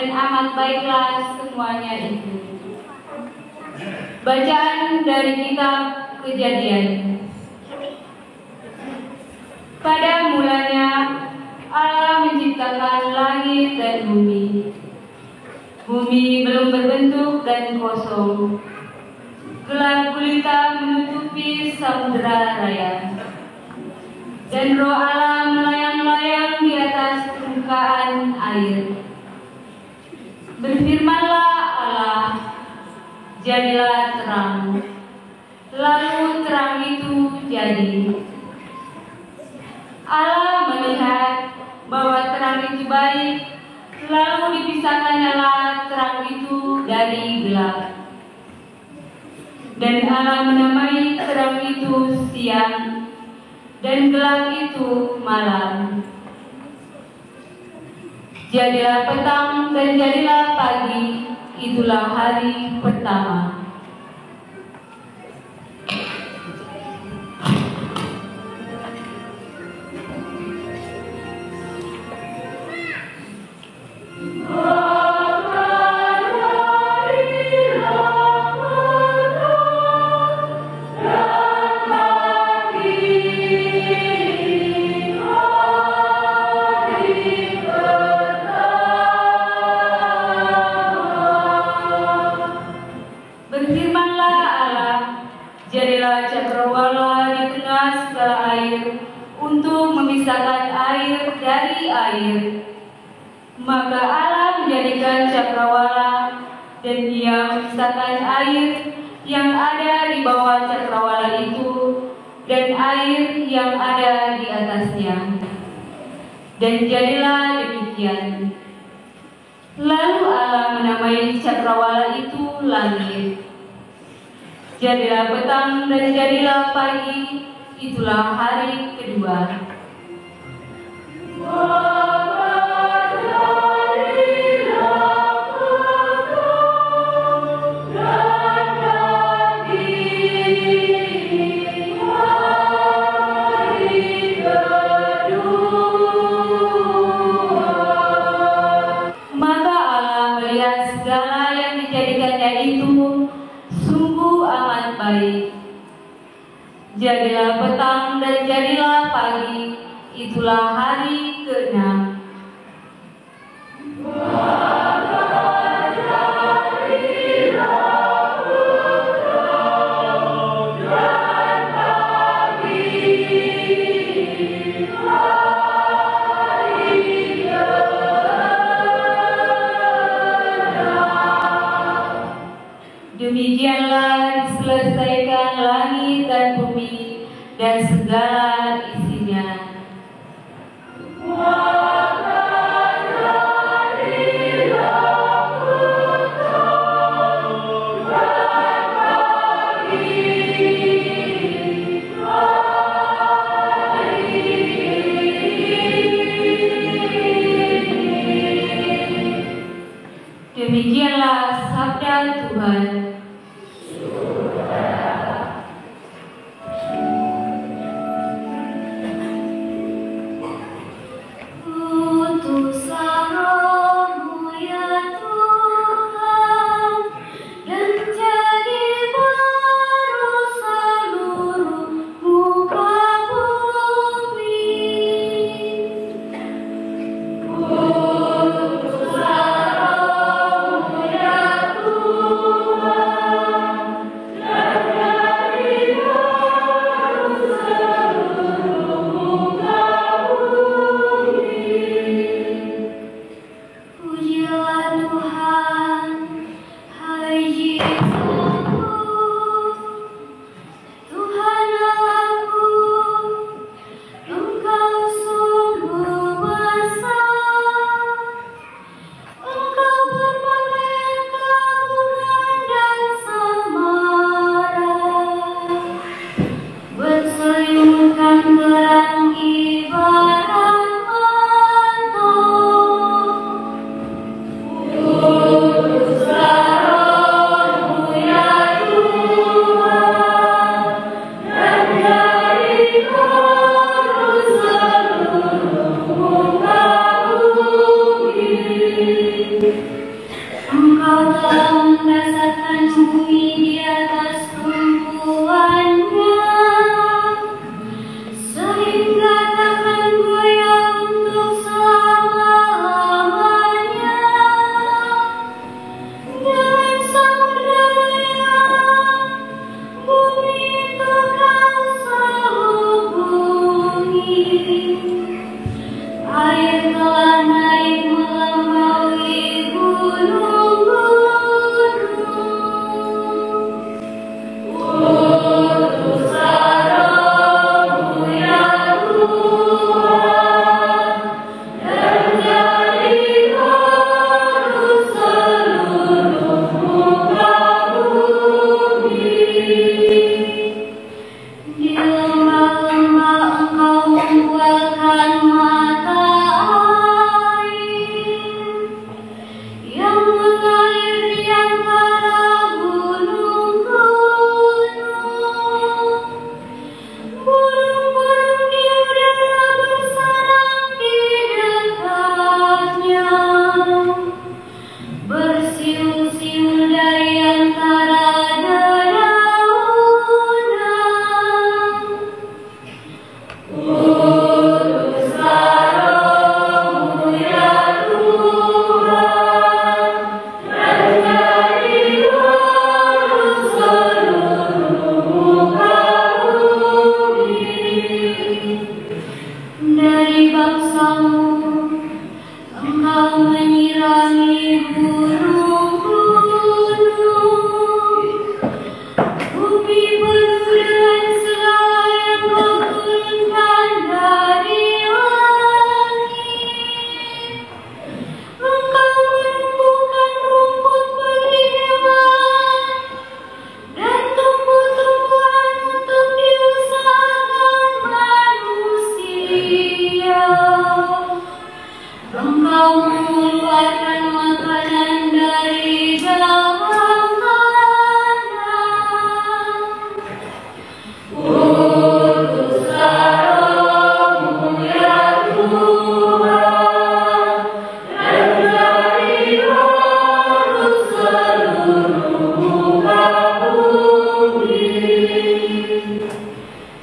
dan amat baiklah semuanya itu. Bacaan dari kitab Kejadian. Pada mulanya Allah menciptakan langit dan bumi. Bumi belum berbentuk dan kosong. Gelap gulita menutupi samudera raya. Dan roh Allah melayang-layang di atas permukaan air. Berfirmanlah Allah, jadilah terang. Lalu terang itu jadi. Allah melihat bahwa terang itu baik, lalu dipisahkanlah terang itu dari gelap. Dan Allah menamai terang itu siang, dan gelap itu malam. Jadilah petang dan jadilah pagi, itulah hari pertama. Berfirmanlah Allah, jadilah cakrawala di tengah segala air untuk memisahkan air dari air. Maka Allah menjadikan cakrawala dan Ia memisahkan air yang ada di bawah cakrawala itu dan air yang ada di atasnya. Dan jadilah demikian. Lalu Allah menamai cakrawala itu langit. Jadilah petang dan jadilah pagi, itulah hari kedua. Maka Allah melihat segala yang dijadikannya itu sungguh amat baik. Jadilah petang dan jadilah pagi, itulah hari ke-6. Demikianlah diselesaikan langit dan bumi dan segala isinya. Demikianlah sabda Tuhan.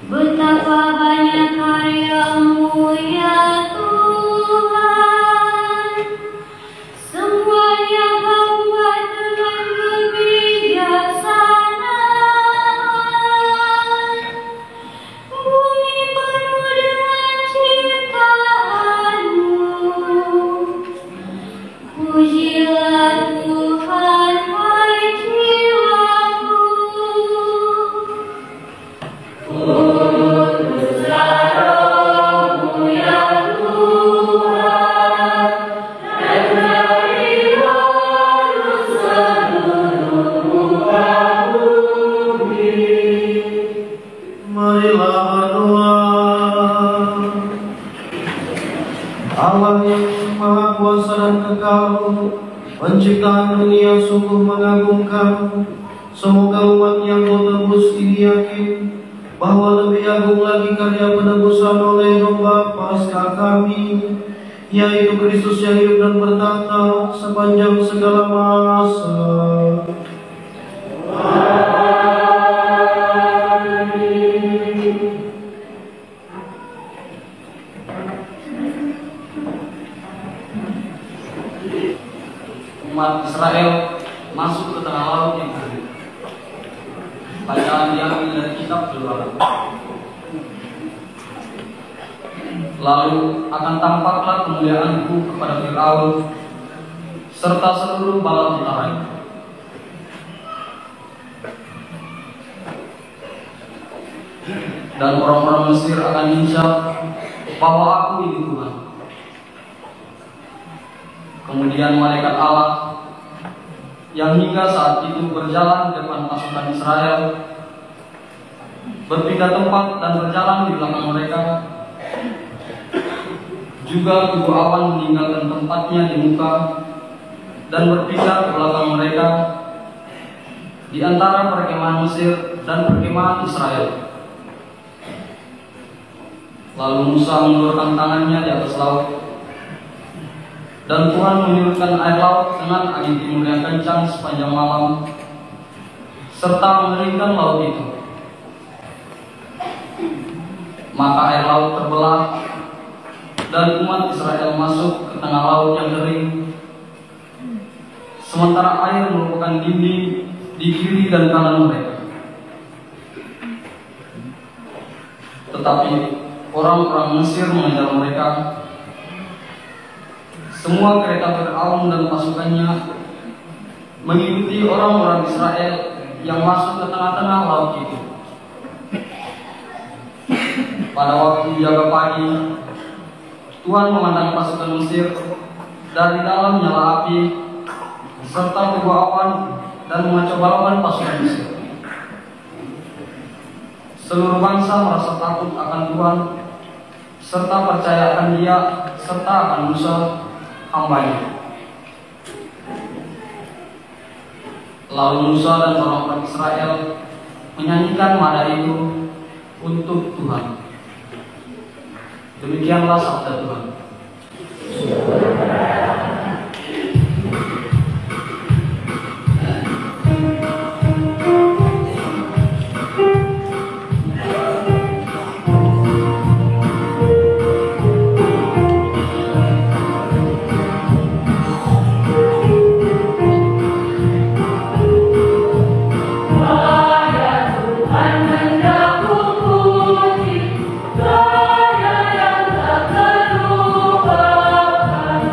Betapa banyak karya-Mu ya Tuhan, semuanya Kau buat dengan kebijaksanaan. Bumi penuh dengan ciptaan-Mu, pujilah Tuhan, hai jiwaku. Marilah berdoa. Allah yang Maha Kuasa dan Kekal, penciptaan dunia sungguh mengagumkan. Semoga umat yang Kau tebus ini yakin bahwa lebih agung lagi karya penebusan oleh domba Paskah kami, yaitu Kristus yang hidup dan bertata sepanjang segala masa. Umat Israel masuk ke tengah laut yang kering. Bacaan diambil dari kitab Keluaran. Lalu akan tampaklah kemuliaanku kepada Firaun serta seluruh bala tentaranya. Dan orang-orang Mesir akan insya bahwa aku itu Tuhan. Kemudian malaikat Allah yang hingga saat itu berjalan di depan pasukan Israel berpindah tempat dan berjalan di belakang mereka. Juga kubu awan meninggalkan tempatnya di muka dan berpindah ke belakang mereka di antara perkemahan Mesir dan perkemahan Israel. Lalu Musa mengulurkan tangannya di atas laut, dan Tuhan menyurutkan air laut dengan angin timur yang kencang sepanjang malam, serta mengeringkan laut itu. Maka air laut terbelah, dan umat Israel masuk ke tengah laut yang kering, sementara air merupakan dinding di kiri dan kanan mereka. Tetapi orang-orang Mesir mengejar mereka. Semua kereta Firaun dan pasukannya mengikuti orang-orang Israel yang masuk ke tengah-tengah laut itu. Pada waktu jaga pagi, Tuhan memandang pasukan Mesir dari dalam nyala api serta kubu awan dan mengacaukan pasukan Mesir. Seluruh bangsa merasa takut akan Tuhan serta percaya akan Dia serta akan Musa hamba-Nya. Lalu Musa dan orang-orang Israel menyanyikan nada itu untuk Tuhan. Demikianlah sabda Tuhan. Kaya yang tak terlupakan,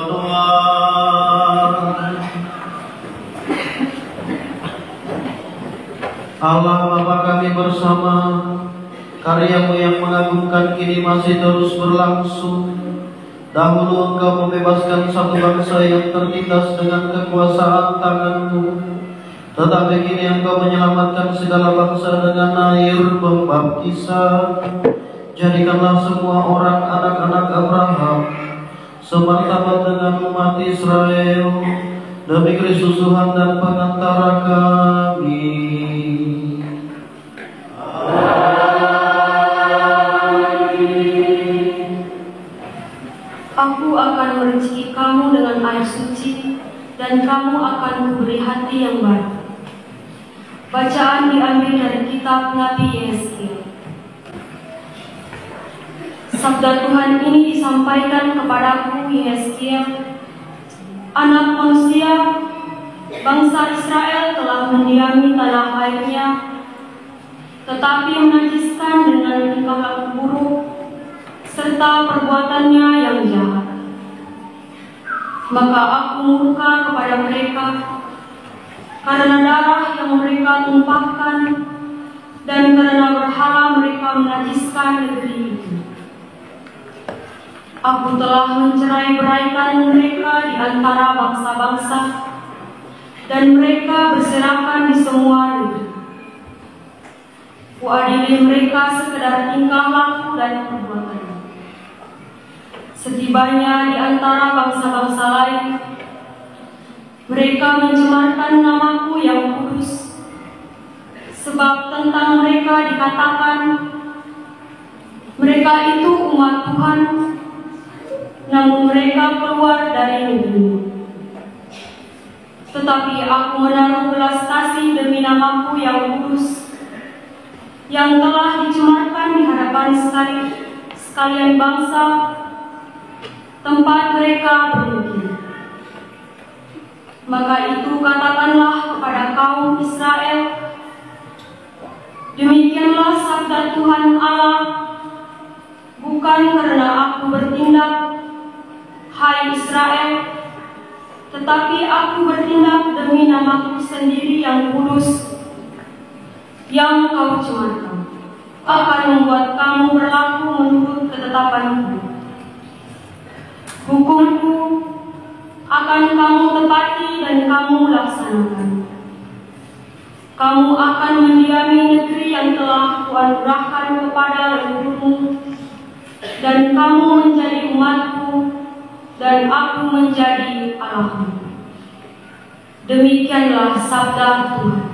Tuhan. Allah Bapa kami bersama, karya-Mu yang mengagumkan kini masih terus berlangsung. Dahulu Engkau membebaskan satu bangsa yang tertindas dengan kekuasaan tangan-Mu, tetapi kini Engkau menyelamatkan segala bangsa dengan air pembaptisan. Jadikanlah semua orang anak-anak Abraham semartabat dengan umat Israel, demi Kristus Tuhan dan pengantara kami. Aku akan merezeki kamu dengan air suci, dan kamu akan kuberi hati yang baru. Bacaan diambil dari kitab Nabi Yesaya. Sabda Tuhan ini disampaikan kepadaku, Yesaya, anak manusia. Bangsa Israel telah mendiami tanah airnya, tetapi menajiskan dengan tingkah laku buruk serta perbuatannya yang jahat. Maka aku murka kepada mereka karena darah yang mereka tumpahkan dan karena berhala mereka menajiskan negeri itu. Aku telah mencerai-beraikan mereka di antara bangsa-bangsa, dan mereka berserakan di semua negeri. Kuadili mereka sekedar tingkah laku dan perbuatan. Setibanya di antara bangsa-bangsa lain, mereka mencemarkan namaku yang kudus, sebab tentang mereka dikatakan, mereka itu umat Tuhan, namun mereka keluar dari negeri. Tetapi aku menaruh belas kasih demi namaku yang kudus, yang telah dicemarkan di hadapan sekalian bangsa, tempat mereka bermukim. Maka itu katakanlah kepada kaum Israel, demikianlah sabda Tuhan Allah, bukan karena aku bertindak, hai Israel, tetapi aku bertindak demi namaku sendiri yang kudus, yang kau cemarkan, akan membuat kamu berlaku menurut ketetapanku. Hukumku akan kamu tepati dan kamu laksanakan. Kamu akan mendiami negeri yang telah Kuanugerahkan kepada leluhurmu, dan kamu menjadi umatku, dan aku menjadi Allahmu. Demikianlah sabda Tuhan.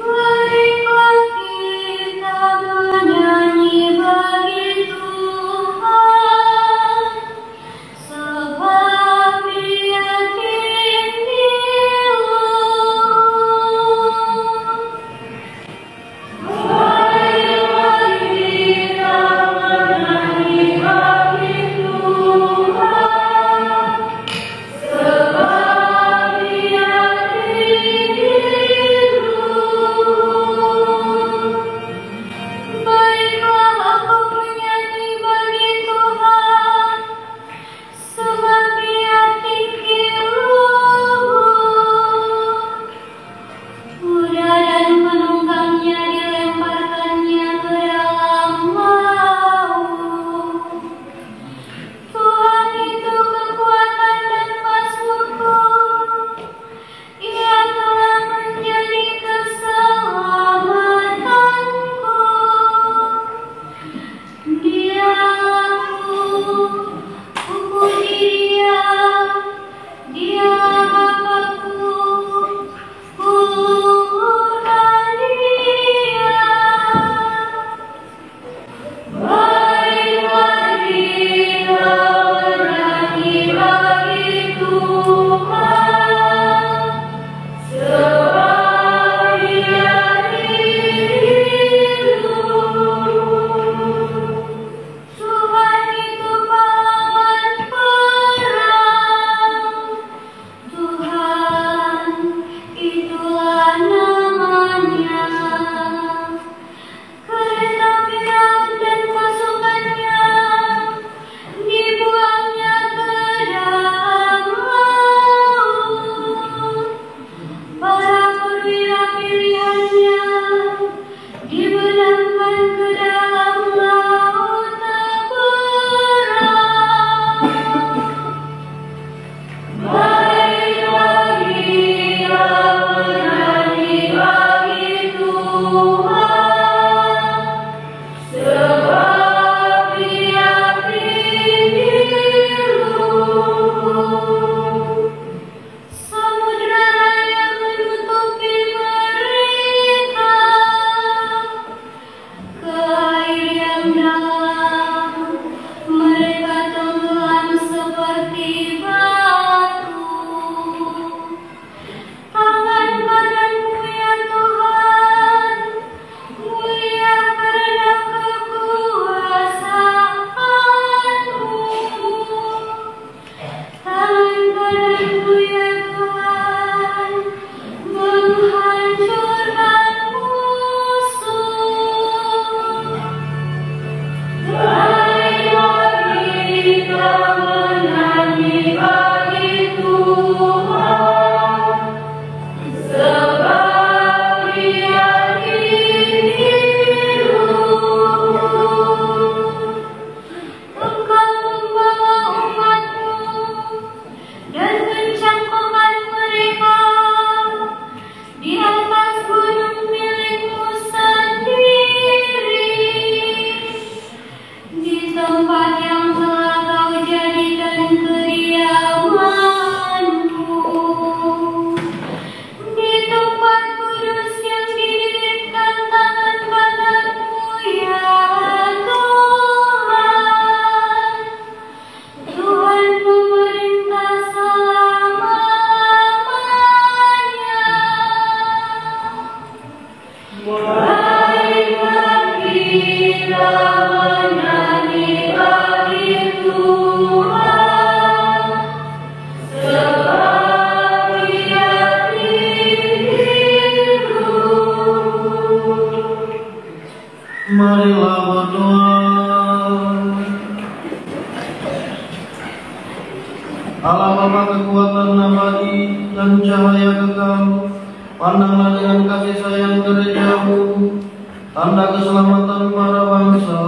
Marilah kita menyanyi bagi Tuhan, sebab Dia tinggi luhur. Marilah kita menyanyi dibenamkan ke dalam laut terang. Baiklah dia menyanyi bagi Tuhan, sebab Dia tinggi luhur. Samudra raya menutupi mereka, ke air yang dalam mereka tenggelam seperti batu. Tangan kananmu ya Tuhan, mulia karena kekuasaanmu. Tangan kananmu ya Tuhan, menghancurkan musuh. Baiklah kita menyanyi bagi Tuhan, sebab Dia tinggi luhur. Engkau membawa umat-Mu dan mencangkokkan mereka di atas gunung milik-Mu sendiri, di tempat yang telah Kau jadikan kediaman-Mu, di tempat kudus yang didirikan tangan kanan-Mu ya Tuhan. Tuhan memerintah selama-lamanya. Baiklah kita menyanyi bagi Tuhan, sebab Dia tinggi luhur. Marilah berdoa. Allah Bapa kekuatan abadi dan cahaya kekal, pandanglah dengan kasih sayang gereja-Mu, tanda keselamatan para bangsa.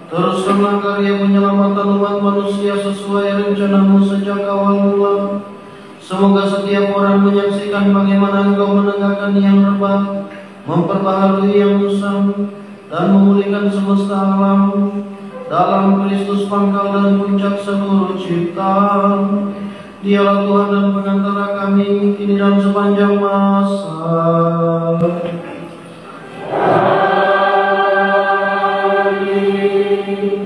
Teruskanlah karya penyelamatan umat manusia sesuai rencana-Mu sejak awal mula. Semoga setiap orang menyaksikan bagaimana Engkau menegakkan yang rebah, memperbaharui yang usang, dan memulihkan semesta alam dalam Kristus pangkal dan puncak seluruh ciptaan. Dialah Tuhan dan pengantara kami kini dan sepanjang masa. Amin.